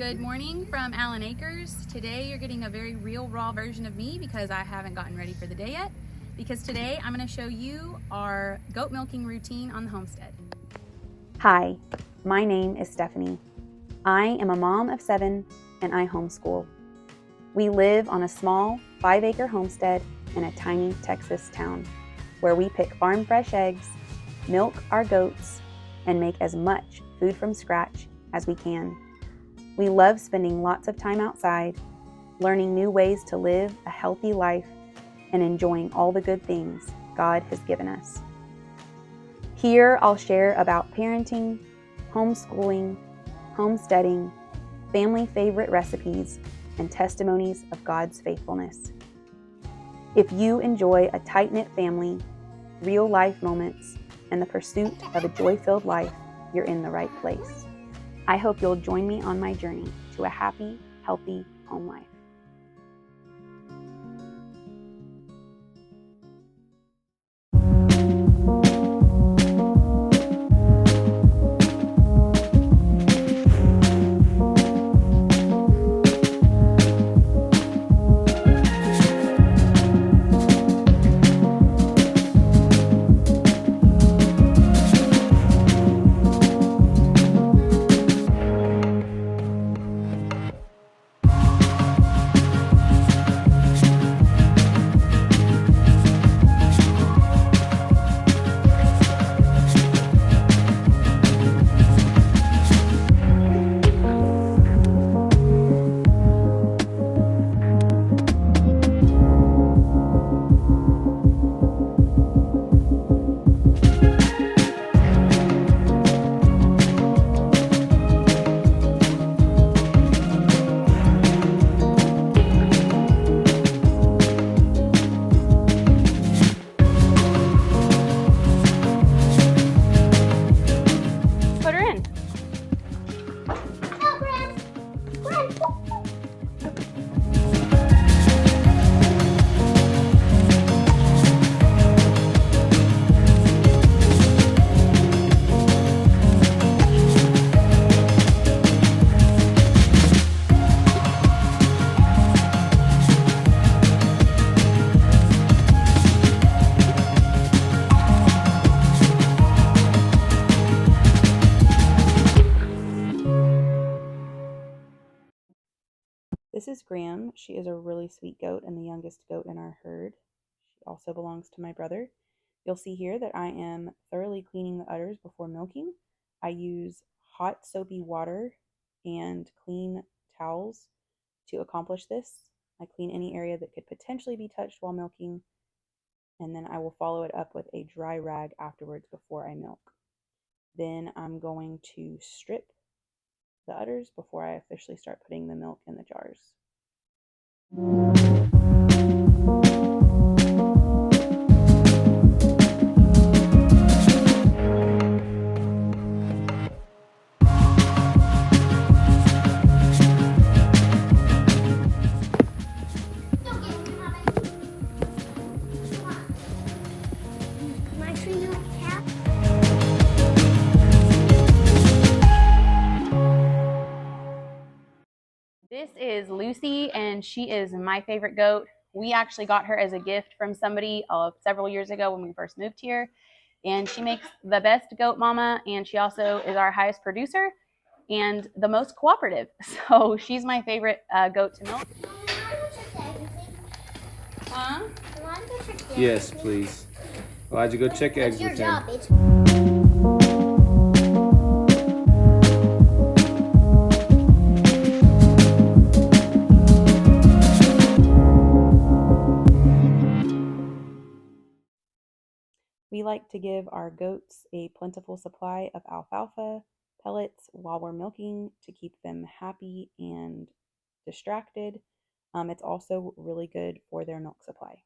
Good morning from Allen Acres. Today you're getting a very real raw version of me because I haven't gotten ready for the day yet. Because today I'm going to show you our goat milking routine on the homestead. Hi, my name is Stephanie. I am a mom of 7 and I homeschool. We live on a small 5-acre homestead in a tiny Texas town where we pick farm fresh eggs, milk our goats, and make as much food from scratch as we can. We love spending lots of time outside, learning new ways to live a healthy life, and enjoying all the good things God has given us. Here I'll share about parenting, homeschooling, homesteading, family favorite recipes, and testimonies of God's faithfulness. If you enjoy a tight-knit family, real life moments, and the pursuit of a joy-filled life, you're in the right place. I hope you'll join me on my journey to a happy, healthy home life. This is Graham. She is a really sweet goat and the youngest goat in our herd. She also belongs to my brother. You'll see here that I am thoroughly cleaning the udders before milking. I use hot soapy water and clean towels to accomplish this. I clean any area that could potentially be touched while milking, and then I will follow it up with a dry rag afterwards before I milk. Then I'm going to strip the udders before I officially start putting the milk in the jars. This is Lucy, and she is my favorite goat. We actually got her as a gift from somebody several years ago when we first moved here, and she makes the best goat mama, and she also is our highest producer and the most cooperative. So she's my favorite goat to milk. Huh? Yes, please. Why'd you go check eggs with him? We like to give our goats a plentiful supply of alfalfa pellets while we're milking to keep them happy and distracted. It's also really good for their milk supply.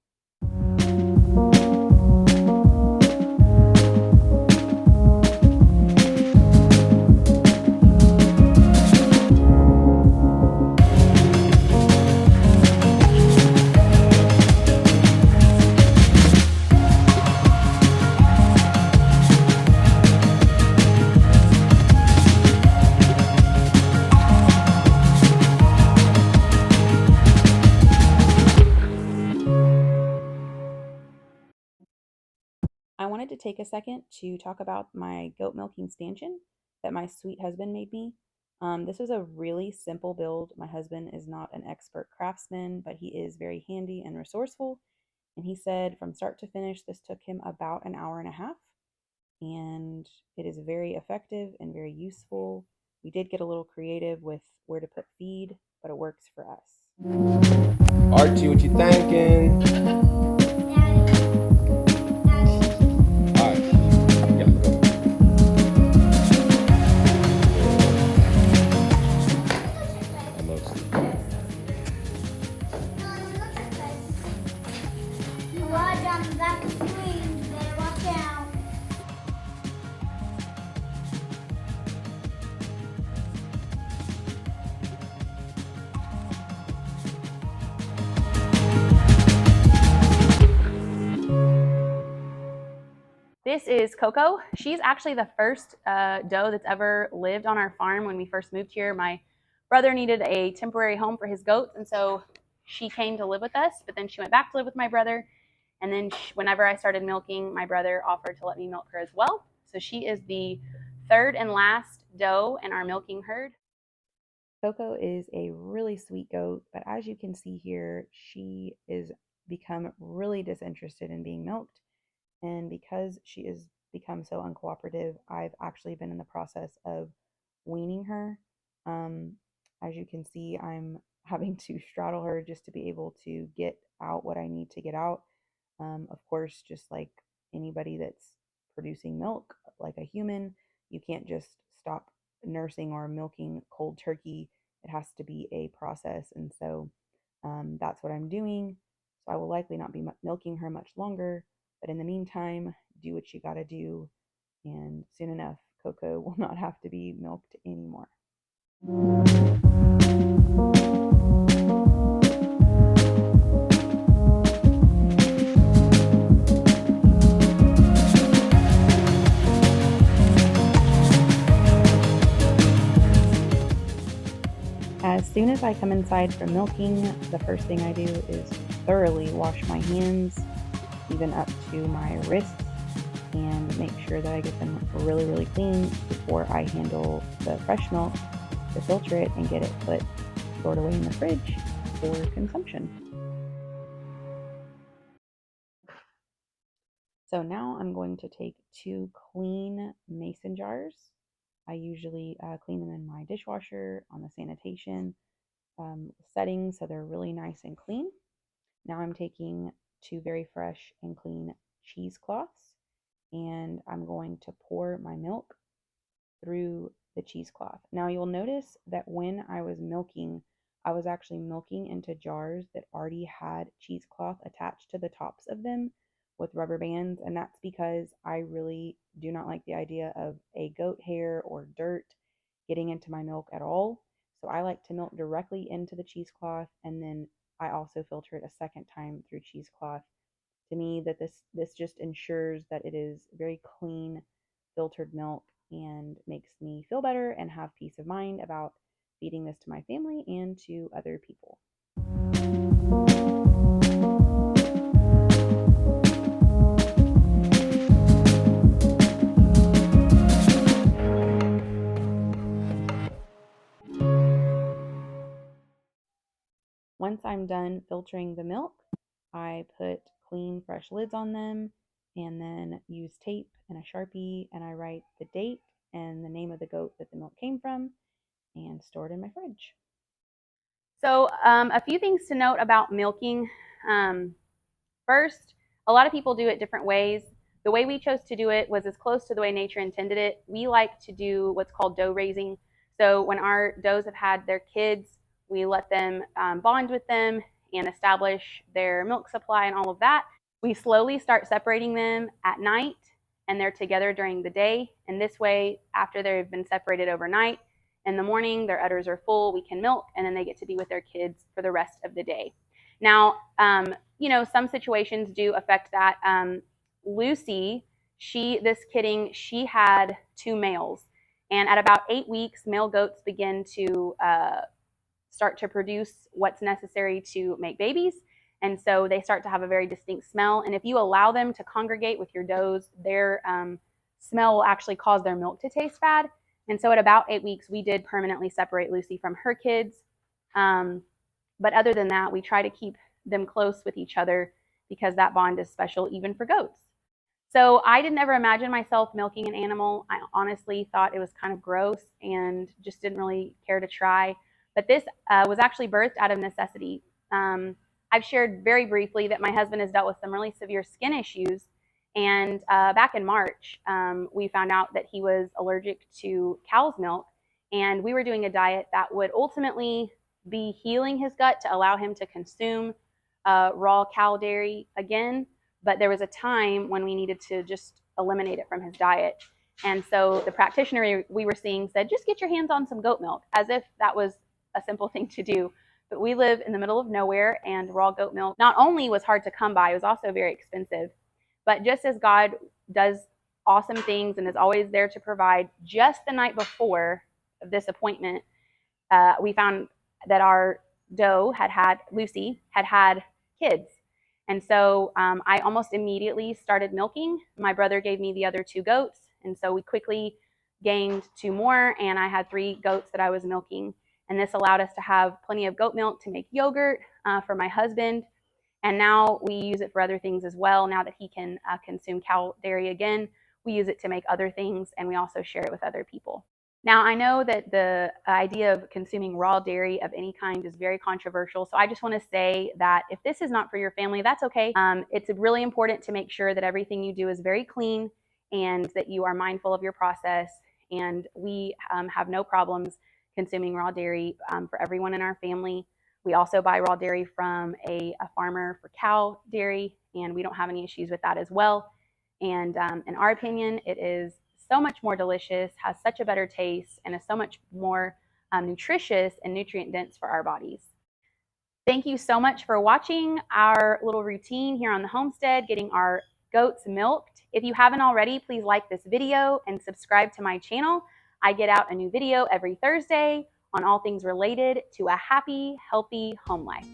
wanted to take a second to talk about my goat milking stanchion that my sweet husband made me. This was a really simple build. My husband is not an expert craftsman, but he is very handy and resourceful. And he said from start to finish, this took him about an hour and a half. And it is very effective and very useful. We did get a little creative with where to put feed, but it works for us. Archie, what you thinking? Alright. Yeah, go. Almost. This is Coco. She's actually the first doe that's ever lived on our farm. When we first moved here, my brother needed a temporary home for his goats, and so she came to live with us, but then she went back to live with my brother. And then whenever I started milking, my brother offered to let me milk her as well. So she is the third and last doe in our milking herd. Coco is a really sweet goat, but as you can see here, she is become really disinterested in being milked. And because she has become so uncooperative, I've actually been in the process of weaning her. As you can see, I'm having to straddle her just to be able to get out what I need to get out. Of course, just like anybody that's producing milk, like a human, you can't just stop nursing or milking cold turkey. It has to be a process. And so that's what I'm doing. So I will likely not be milking her much longer. But in the meantime, do what you got to do. And soon enough, Coco will not have to be milked anymore. As soon as I come inside from milking, the first thing I do is thoroughly wash my hands, even up to my wrists, and make sure that I get them really, really clean before I handle the fresh milk to filter it and get it stored away in the fridge for consumption. So now I'm going to take 2 clean mason jars. I usually clean them in my dishwasher on the sanitation settings, so they're really nice and clean. Now I'm taking 2 very fresh and clean cheesecloths, and I'm going to pour my milk through the cheesecloth. Now you'll notice that when I was milking, I was actually milking into jars that already had cheesecloth attached to the tops of them with rubber bands, and that's because I really do not like the idea of a goat hair or dirt getting into my milk at all. So I like to milk directly into the cheesecloth, and then I also filter it a second time through cheesecloth. To me, that this just ensures that it is very clean filtered milk and makes me feel better and have peace of mind about feeding this to my family and to other people. Once I'm done filtering the milk, I put clean, fresh lids on them and then use tape and a Sharpie, and I write the date and the name of the goat that the milk came from and store it in my fridge. So a few things to note about milking. First, a lot of people do it different ways. The way we chose to do it was as close to the way nature intended it. We like to do what's called doe raising. So when our does have had their kids, we let them bond with them and establish their milk supply and all of that. We slowly start separating them at night, and they're together during the day. And this way, after they've been separated overnight, in the morning, their udders are full, we can milk, and then they get to be with their kids for the rest of the day. Now, some situations do affect that. Lucy, this kidding, she had 2 males. And at about 8 weeks, male goats begin to start to produce what's necessary to make babies. And so they start to have a very distinct smell. And if you allow them to congregate with your does, their smell will actually cause their milk to taste bad. And so at about 8 weeks, we did permanently separate Lucy from her kids. But other than that, we try to keep them close with each other because that bond is special even for goats. So I didn't ever imagine myself milking an animal. I honestly thought it was kind of gross and just didn't really care to try. But this was actually birthed out of necessity. I've shared very briefly that my husband has dealt with some really severe skin issues. And back in March, we found out that he was allergic to cow's milk. And we were doing a diet that would ultimately be healing his gut to allow him to consume raw cow dairy again. But there was a time when we needed to just eliminate it from his diet. And so the practitioner we were seeing said, just get your hands on some goat milk, as if that was a simple thing to do. But we live in the middle of nowhere, and raw goat milk not only was hard to come by, it was also very expensive. But just as God does awesome things and is always there to provide, just the night before this appointment, we found that our Lucy had had kids. And so I almost immediately started milking. My brother gave me the other 2 goats. And so we quickly gained 2 more, and I had 3 goats that I was milking. And this allowed us to have plenty of goat milk to make yogurt for my husband. And now we use it for other things as well. Now that he can consume cow dairy again, we use it to make other things, and we also share it with other people. Now, I know that the idea of consuming raw dairy of any kind is very controversial, so I just want to say that if this is not for your family, that's okay. It's really important to make sure that everything you do is very clean and that you are mindful of your process, and we have no problems consuming raw dairy for everyone in our family. We also buy raw dairy from a farmer for cow dairy, and we don't have any issues with that as well. And in our opinion, it is so much more delicious, has such a better taste, and is so much more nutritious and nutrient dense for our bodies. Thank you so much for watching our little routine here on the homestead, getting our goats milked. If you haven't already, please like this video and subscribe to my channel. I get out a new video every Thursday on all things related to a happy, healthy home life.